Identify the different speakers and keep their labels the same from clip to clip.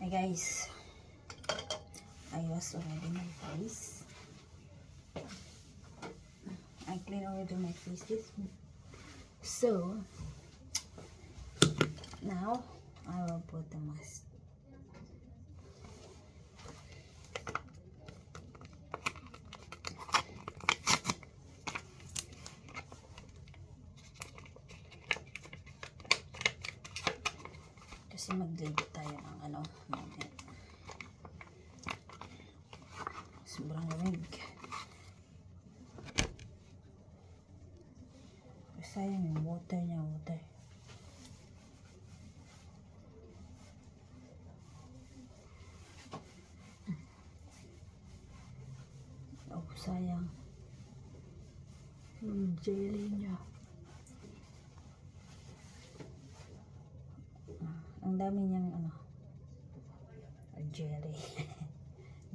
Speaker 1: Hi guys, I was already my face. I clean already my face this. So now I will put the mask. Kasi maglilid tayo ng natin. Sobrang lamig. Sayang yung water niya, water. Oh, sayang. Yung jelly niya. Ang dami niyang jelly.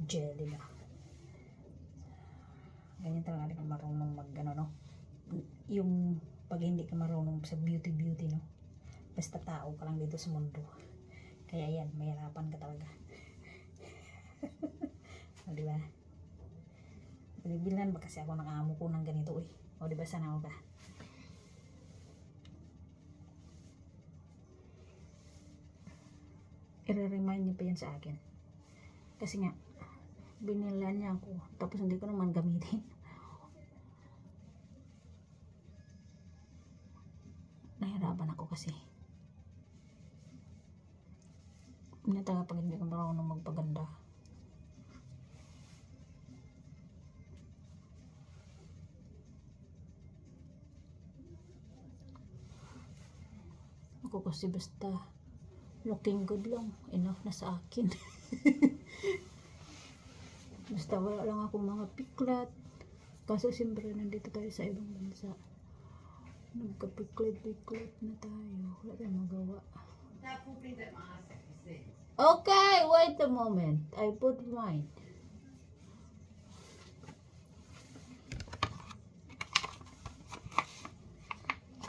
Speaker 1: Jelly na. Ganyan talaga hindi ka marunong yung pag hindi ka marunong sa beauty, no? Basta tao ka lang dito sa mundo. Kaya yan, mahirapan ka talaga. O, diba? Binibilan ba kasi ako ng amo ko ng ganito eh. O, diba sana ako ba? I-remind niyo pa yan sa akin. Kasi nga, binilan niya ako. Tapos hindi ko naman gamitin. Nahirapan ako kasi. Hindi talaga pag hindi ko marunong magpaganda. Ako kasi basta looking good lang. Enough na sa akin. Basta wala lang akong mga piklat. Kaso siyempre nandito tayo sa ibang bansa. Nagkapiklat-piklat na tayo. Wala tayong magawa. Okay, wait a moment. I put mine.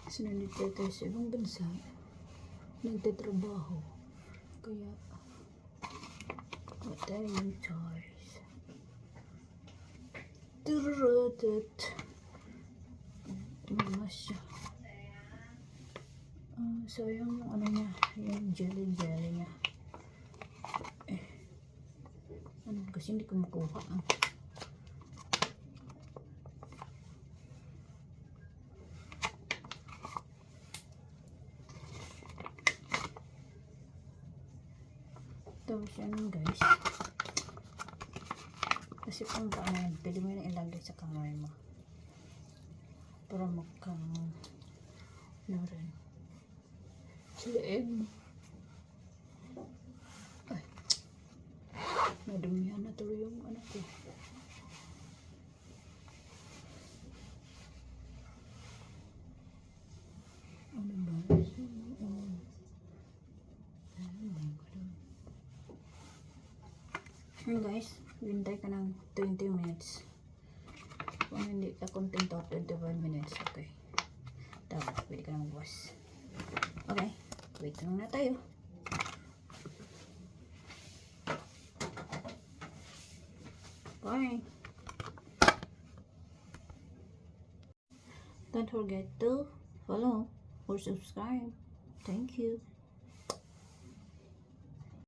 Speaker 1: Kasi nandito tayo sa ibang bansa. Nagtatrabaho. Kaya wala tayong choice. Turutot. Mama siya. Sayang yung niya. Yung jelly niya. Kasi hindi ko makuha. Tapos yan guys. Kasi kung paano yan, pwede mo na ilagay sa kamay mo. Para magkang rin. Sa leeg mo. Ay. Nadumihan na tuloy yung anak ko. Ano ba? Guys, hintay ka ng 20 minutes. Kung hindi ka kontento, 25 minutes. Okay. Tapos, pwede ka na magwas. Okay. Wait lang na tayo. Bye. Don't forget to follow or subscribe. Thank you.